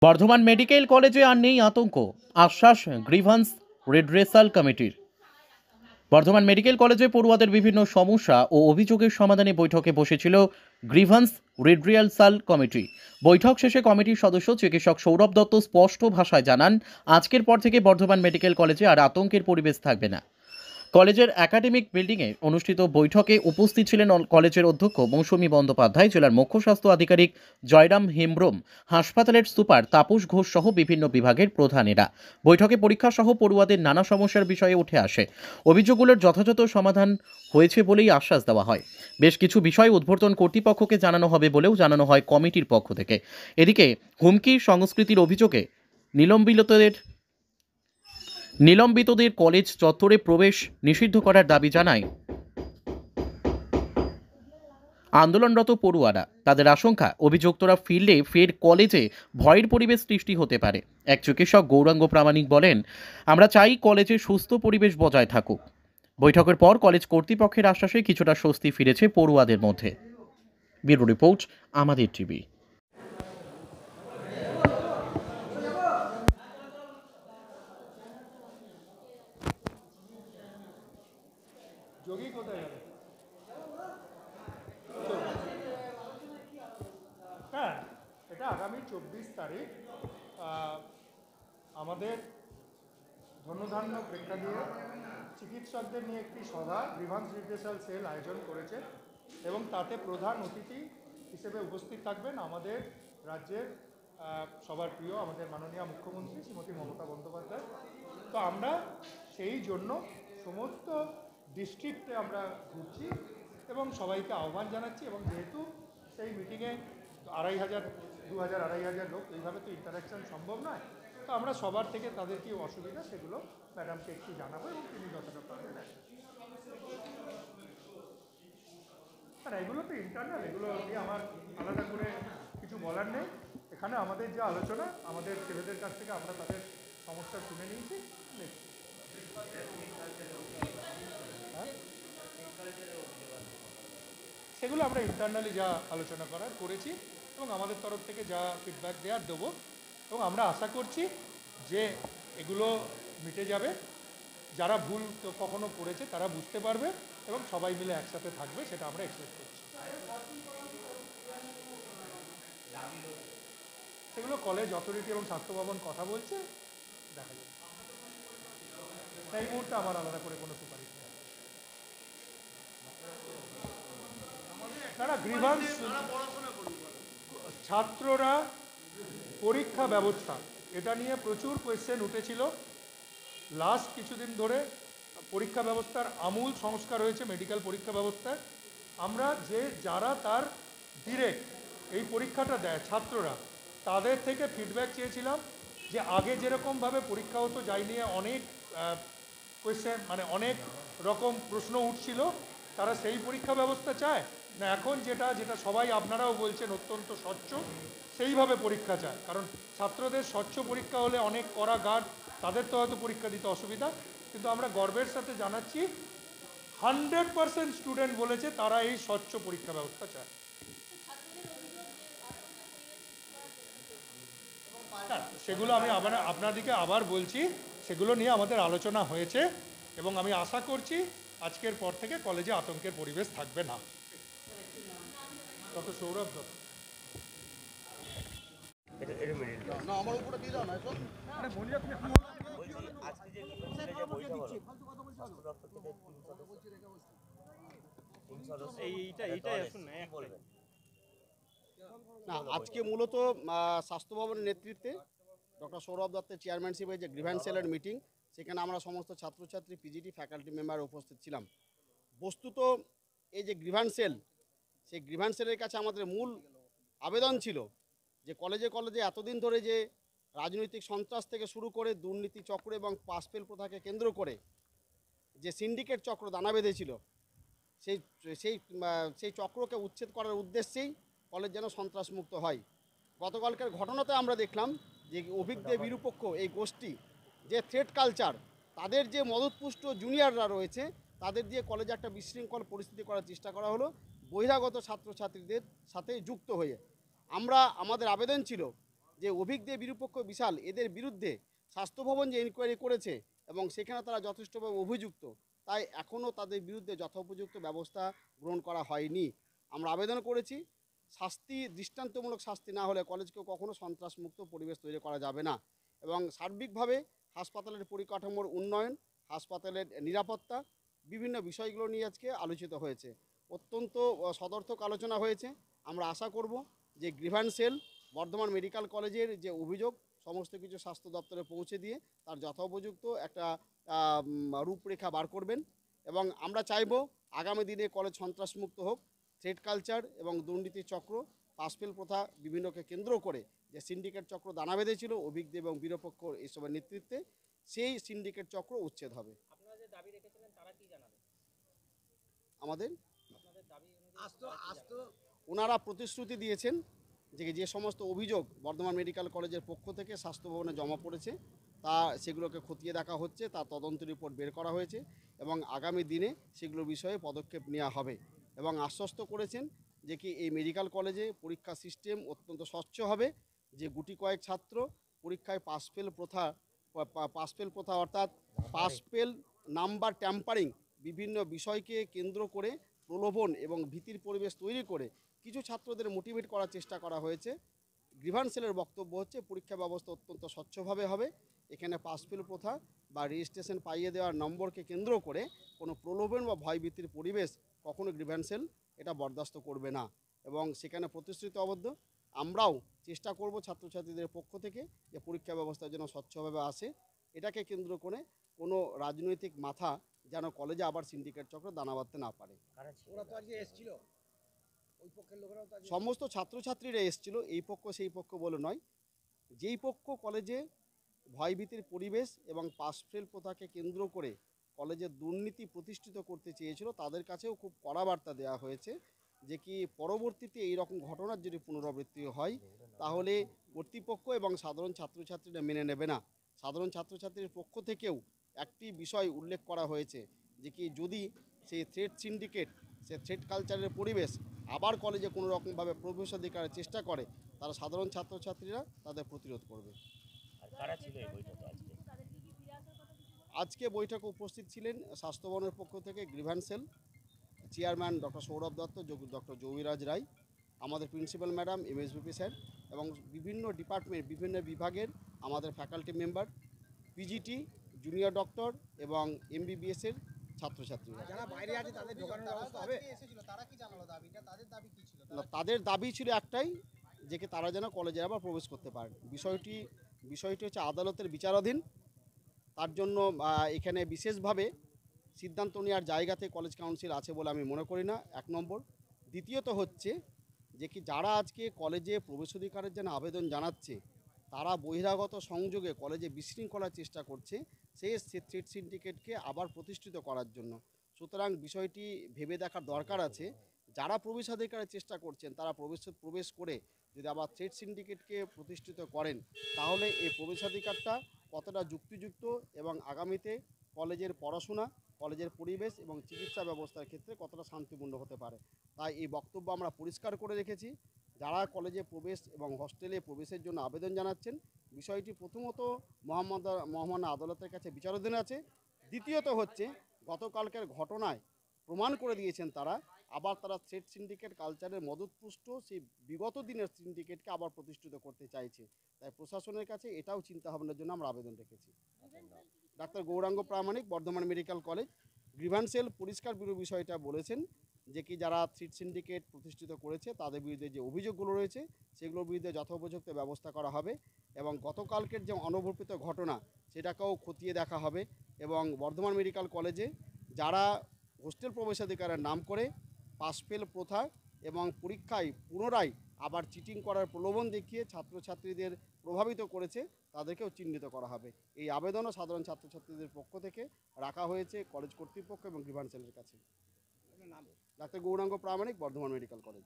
Bardhaman medical কলেজে আর নেই আতঙ্ক, আশ্বাস গ্রিভান্স রিড্রেসাল কমিটির। বর্ধমান মেডিকেল কলেজে পড়ুয়াদের বিভিন্ন সমস্যা ও অভিযোগের সমাধানে বৈঠকে বসেছিল গ্রিভান্স রিড্রিয়ালসাল কমিটি। বৈঠক শেষে কমিটির সদস্য চিকিৎসক সৌরভ দত্ত স্পষ্ট ভাষায় জানান, আজকের পর থেকে বর্ধমান মেডিকেল কলেজে আর আতঙ্কের পরিবেশ থাকবে না। কলেজের একাডেমিক বিল্ডিংয়ে অনুষ্ঠিত বৈঠকে উপস্থিত ছিলেন কলেজের অধ্যক্ষ মৌসুমী বন্দ্যোপাধ্যায়, জেলার মুখ্য স্বাস্থ্য আধিকারিক জয়রাম হেমব্রম, হাসপাতালের সুপার তাপস ঘোষ সহ বিভিন্ন বিভাগের প্রধানেরা। বৈঠকে পরীক্ষা সহ পড়ুয়াদের নানা সমস্যার বিষয়ে উঠে আসে। অভিযোগগুলোর যথাযথ সমাধান হয়েছে বলেই আশ্বাস দেওয়া হয়। বেশ কিছু বিষয় উদ্বোধন কর্তৃপক্ষকে জানানো হবে বলেও জানানো হয় কমিটির পক্ষ থেকে। এদিকে হুমকি সংস্কৃতির অভিযোগে নিলম্বিতদের কলেজ চত্বরে প্রবেশ নিষিদ্ধ করার দাবি জানায় আন্দোলনরত পড়ুয়ারা। তাদের আশঙ্কা, অভিযুক্তরা ফিরলে ফের কলেজে ভয়ের পরিবেশ সৃষ্টি হতে পারে। এক চিকিৎসক গৌরাঙ্গ প্রামাণিক বলেন, আমরা চাই কলেজে সুস্থ পরিবেশ বজায় থাকুক। বৈঠকের পর কলেজ কর্তৃপক্ষের আশ্বাসে কিছুটা স্বস্তি ফিরেছে পড়ুয়াদের মধ্যে। ব্যুরো রিপোর্ট, আমাদের টিভি। যোগী কোথায় গেল? হ্যাঁ, এটা আগামী 24 তারিখ আমাদের ধন্যধান্য প্রেক্ষাগৃহে চিকিৎসকদের নিয়ে একটি সভা গ্রিভান্স রিড্রেসাল সেল আয়োজন করেছে এবং তাতে প্রধান অতিথি হিসেবে উপস্থিত থাকবেন আমাদের রাজ্যের সবার প্রিয় আমাদের মাননীয় মুখ্যমন্ত্রী শ্রীমতী মমতা বন্দ্যোপাধ্যায়। তো আমরা সেই জন্য সমস্ত ডিস্ট্রিক্টে আমরা ঘুরছি এবং সবাইকে আহ্বান জানাচ্ছি, এবং যেহেতু সেই মিটিংয়ে 2500, 2000, 2500 লোক, এইভাবে তো ইন্টারাকশান সম্ভব নয়। তো আমরা সবার থেকে তাদের কি অসুবিধা সেগুলো ম্যাডামকে একটু জানাবো এবং তিনি যতটা পারবেন। আর এগুলো তো ইন্টারনাল, এগুলো নিয়ে আমার আলাদা করে কিছু বলার নেই। এখানে আমাদের যে আলোচনা, আমাদের ছেলেদের কাছ থেকে আমরা তাদের সমস্যা শুনে নিয়েছি। সেগুলো আমরা ইন্টারনালি যা আলোচনা করেছি এবং আমাদের তরফ থেকে যা ফিডব্যাক দেওয়ার দেবো, এবং আমরা আশা করছি যে এগুলো মিটে যাবে। যারা ভুল কখনো করেছে তারা বুঝতে পারবে এবং সবাই মিলে একসাথে থাকবে, সেটা আমরা এক্সপেক্ট করছি। সেগুলো কলেজ অথরিটি এবং স্বাস্থ্য ভবন কথা বলছে, দেখা যাবে। এই মুহূর্তে আমার আলাদা করে কোনো সুপারিশ নেই। তারা গ্রিভান্স, ছাত্ররা পরীক্ষা ব্যবস্থা এটা নিয়ে প্রচুর কোয়েশ্চেন উঠেছিল। লাস্ট কিছুদিন ধরে পরীক্ষা ব্যবস্থার আমূল সংস্কার হয়েছে মেডিকেল পরীক্ষা ব্যবস্থায়। আমরা যারা তার ডিরেক্ট এই পরীক্ষাটা দেয় ছাত্ররা, তাদের থেকে ফিডব্যাক চেয়েছিলাম যে আগে যেরকমভাবে পরীক্ষা হতো যাই নিয়ে অনেক কোয়েশ্চেন, মানে অনেক রকম প্রশ্ন উঠছিল, তারা সেই পরীক্ষা ব্যবস্থা চায় না এখন যেটা সবাই আপনারাও বলছেন অত্যন্ত স্বচ্ছ, সেইভাবে পরীক্ষা চায়। কারণ ছাত্রদের স্বচ্ছ পরীক্ষা হলে অনেক কড়া গার্ড, তাদের তো হয়তো পরীক্ষা দিতে অসুবিধা, কিন্তু আমরা গর্বের সাথে জানাচ্ছি 100% স্টুডেন্ট বলেছে তারা এই স্বচ্ছ পরীক্ষা ব্যবস্থা চায়। সেগুলো আমি আপনাদেরকে আবার বলছি, সেগুলো নিয়ে আমাদের আলোচনা হয়েছে এবং আমি আশা করছি আজকের পর থেকে কলেজে আতঙ্কের পরিবেশ থাকবে না। ডক্টর সৌরভ দত্ত। আজকে মূলত স্বাস্থ্য ভবনের নেতৃত্বে ডক্টর সৌরভ দত্তের চেয়ারম্যানশিপে যে গ্রিভান্স সেলের মিটিং, সেখানে আমরা সমস্ত ছাত্রছাত্রী, পিজিটি, ফ্যাকাল্টি মেম্বার উপস্থিত ছিলাম। বস্তুত এই যে গ্রিভান্স সেল, সেই গ্রিভান্স সেলের কাছে আমাদের মূল আবেদন ছিল যে কলেজে এতদিন ধরে যে রাজনৈতিক সন্ত্রাস থেকে শুরু করে দুর্নীতি চক্র এবং পাস ফেল প্রথাকে কেন্দ্র করে যে সিন্ডিকেট চক্র দানা বেঁধেছিল, সেই চক্রকে উচ্ছেদ করার উদ্দেশ্যেই কলেজ যেন সন্ত্রাসমুক্ত হয়। গতকালকের ঘটনাতে আমরা দেখলাম যে অভিজ্ঞ বিরূপক্ষ এই গোষ্ঠী, যে থ্রেড কালচার, তাদের যে মদতপুষ্ট জুনিয়ররা রয়েছে, তাদের দিয়ে কলেজে একটা বিশৃঙ্খল পরিস্থিতি করার চেষ্টা করা হলো বহিরাগত ছাত্রছাত্রীদের সাথে যুক্ত হয়ে। আমাদের আবেদন ছিল যে অভিজ্ঞদের বিরূপক্ষ বিশাল এদের বিরুদ্ধে স্বাস্থ্য ভবন যে ইনকোয়ারি করেছে এবং সেখানে তারা যথেষ্টভাবে অভিযুক্ত, তাই এখনও তাদের বিরুদ্ধে যথোপযুক্ত ব্যবস্থা গ্রহণ করা হয়নি। আমরা আবেদন করেছি, শাস্তি দৃষ্টান্তমূলক শাস্তি না হলে কলেজকে কখনো সন্ত্রাসমুক্ত পরিবেশ তৈরি করা যাবে না। এবং সার্বিকভাবে হাসপাতালের পরিকাঠামোর উন্নয়ন, হাসপাতালের নিরাপত্তা, বিভিন্ন বিষয়গুলো নিয়ে আজকে আলোচিত হয়েছে। অত্যন্ত সদর্থক আলোচনা হয়েছে। আমরা আশা করব যে গ্রিভান্স সেল বর্ধমান মেডিকেল কলেজের যে অভিযোগ সমস্ত কিছু স্বাস্থ্য দপ্তরে পৌঁছে দিয়ে তার যথোপযুক্ত একটা রূপরেখা বার করবেন। এবং আমরা চাইব আগামী দিনে কলেজ সন্ত্রাসমুক্ত হোক। থ্রেড কালচার এবং দুর্নীতির চক্র, পাসফেল প্রথা বিভিন্নকে কেন্দ্র করে যে সিন্ডিকেট চক্র দানা বেঁধেছিল অভিজ্ঞ এবং বীরপক্ষ এসবের নেতৃত্বে, সেই সিন্ডিকেট চক্র উচ্ছেদ হবে। আপনারা যে দাবি রেখেছিলেন তারা কি জানাবেন? আমাদের আপনাদের দাবি ওনারা প্রতিশ্রুতি দিয়েছেন যে সমস্ত অভিযোগ বর্ধমান মেডিকেল কলেজের পক্ষ থেকে স্বাস্থ্য ভবনে জমা পড়েছে তা সেগুলোকে খতিয়ে দেখা হচ্ছে, তার তদন্ত রিপোর্ট বের করা হয়েছে এবং আগামী দিনে সেগুলো বিষয়ে পদক্ষেপ নেওয়া হবে। এবং আশ্বস্ত করেছেন যে কি এই মেডিকেল কলেজে পরীক্ষা সিস্টেম অত্যন্ত স্বচ্ছ হবে, যে গুটি কয়েক ছাত্র পরীক্ষায় পাসফেল প্রথা অর্থাৎ পাসফেল নাম্বার ট্যাম্পারিং বিভিন্ন বিষয়কে কেন্দ্র করে প্রলোভন এবং ভীতির পরিবেশ তৈরি করে কিছু ছাত্রদের মোটিভেট করার চেষ্টা করা হয়েছে। গ্রিভান্স সেলের বক্তব্য হচ্ছে পরীক্ষা ব্যবস্থা অত্যন্ত স্বচ্ছভাবে হবে। এখানে পাসফেল প্রথা বা রেজিস্ট্রেশন পাইয়ে দেওয়ার নম্বরকে কেন্দ্র করে কোনো প্রলোভন বা ভয়ভীতির পরিবেশ কখনো গ্রিভান্স সেল এটা বরদাস্ত করবে না এবং সেখানে প্রতিশ্রুতিবদ্ধ। আমরাও চেষ্টা করব ছাত্রছাত্রীদের পক্ষ থেকে যে পরীক্ষা ব্যবস্থা যেন স্বচ্ছভাবে আসে। এটাকে কেন্দ্র করে কোনো রাজনৈতিক মাথা যেন কলেজে আবার সিন্ডিকেট চক্র দানা বাঁধতে না পারে। ওরা তো আজকে এসেছিল, ওই পক্ষের লোকেরাও তো সমস্ত ছাত্রছাত্রীরা এসেছিল, এই পক্ষ সেই পক্ষ বলে নয়। যেই পক্ষ কলেজে ভয়ভীতির পরিবেশ এবং পাসফেল প্রথাকে কেন্দ্র করে কলেজের দুর্নীতি প্রতিষ্ঠিত করতে চেয়েছিল তাদের কাছেও খুব কড়া বার্তা দেওয়া হয়েছে যে কি পরবর্তীতে এই রকম ঘটনার যদি পুনরাবৃত্তি হয় তাহলে কর্তৃপক্ষ এবং সাধারণ ছাত্রছাত্রীরা মেনে নেবে না। সাধারণ ছাত্রছাত্রীর পক্ষ থেকেও একটি বিষয় উল্লেখ করা হয়েছে যে কি যদি সেই থ্রেড সিন্ডিকেট, সে থ্রেড কালচারের পরিবেশ আবার কলেজে কোনো রকমভাবে প্রবেশাধিকারের চেষ্টা করে তারা সাধারণ ছাত্রছাত্রীরা তাদের প্রতিরোধ করবে। কারা ছিল এই বৈঠকে আজকে? আজকে বৈঠকে উপস্থিত ছিলেন স্বাস্থ্য ভবনের পক্ষ থেকে grievance cell chairman doctor Sourav Dutta, doctor Joubiraj Roy, আমাদের প্রিন্সিপাল ম্যাডাম, এমএসবিপি স্যার এবং বিভিন্ন ডিপার্টমেন্ট বিভিন্ন বিভাগের আমাদের faculty member, PGT, junior doctor এবং এমবিবিএসের ছাত্রছাত্রীরা। যারা বাইরে আছে তাদের ঢোকানোর ব্যবস্থা হবে? তাদের দাবি ছিল একটাই যে কি তারা যেন কলেজে আবার প্রবেশ করতে পারে। বিষয়টি হচ্ছে আদালতের বিচারাধীন। তার জন্য এখানে বিশেষভাবে সিদ্ধান্ত নেওয়ার জায়গাতে কলেজ কাউন্সিল আছে বলে আমি মনে করি না, এক নম্বর। দ্বিতীয়ত হচ্ছে যে কি যারা আজকে কলেজে প্রবেশাধিকারের জন্য আবেদন জানাচ্ছে তারা বহিরাগত সংযোগে কলেজে বিশৃঙ্খলার চেষ্টা করছে সেই থ্রেড সিন্ডিকেটকে আবার প্রতিষ্ঠিত করার জন্য। সুতরাং বিষয়টি ভেবে দেখার দরকার আছে। যারা প্রবেশাধিকারের চেষ্টা করছেন তারা প্রবেশ করে যদি আবার থ্রেড সিন্ডিকেটকে প্রতিষ্ঠিত করেন তাহলে এই প্রবেশাধিকারটা কতটা যুক্তিযুক্ত এবং আগামীতে কলেজের পড়াশোনা, কলেজের পরিবেশ এবং চিকিৎসা ব্যবস্থার ক্ষেত্রে কতটা শান্তিপূর্ণ হতে পারে। তাই এই বক্তব্য আমরা পরিষ্কার করে রেখেছি। যারা কলেজে প্রবেশ এবং হস্টেলে প্রবেশের জন্য আবেদন জানাচ্ছেন বিষয়টি প্রথমত মহামান্য আদালতের কাছে বিচারাধীন আছে। দ্বিতীয়ত হচ্ছে গতকালকের ঘটনায় প্রমাণ করে দিয়েছেন তারা থ্রেড সিন্ডিকেট কালচারের মদতপুষ্ট সেই বিগত দিনের সিন্ডিকেটকে আবার প্রতিষ্ঠিত করতে চাইছে। তাই প্রশাসনের কাছে এটাও চিন্তাভাবনার জন্য আমরা আবেদন রেখেছি। Doctor Gouranga Pramanik, Bardhaman medical college. Grievance cell পরিষ্কার বিষয়টা বলেছেন যে কি যারা থ্রেড সিন্ডিকেট প্রতিষ্ঠিত করেছে তাদের বিরুদ্ধে যে অভিযোগগুলো রয়েছে সেগুলোর বিরুদ্ধে যথোপযুক্ত ব্যবস্থা করা হবে এবং গতকালকের যে অনবর্তিত ঘটনা সেটাকেও খতিয়ে দেখা হবে এবং বর্ধমান মেডিকেল কলেজে যারা হোস্টেল প্রবেশাধিকারের নাম করে পাসফেল প্রথা এবং পরীক্ষায় পুনরায় আবার চিটিং করার প্রলোভন দেখিয়ে ছাত্রছাত্রীদের প্রভাবিত করেছে তাদেরকেও চিহ্নিত করা হবে। এই আবেদনও সাধারণ ছাত্রছাত্রীদের পক্ষ থেকে রাখা হয়েছে কলেজ কর্তৃপক্ষ এবং গ্রিভান্স সেলের কাছে। Doctor Gouranga Pramanik, Bardhaman medical college.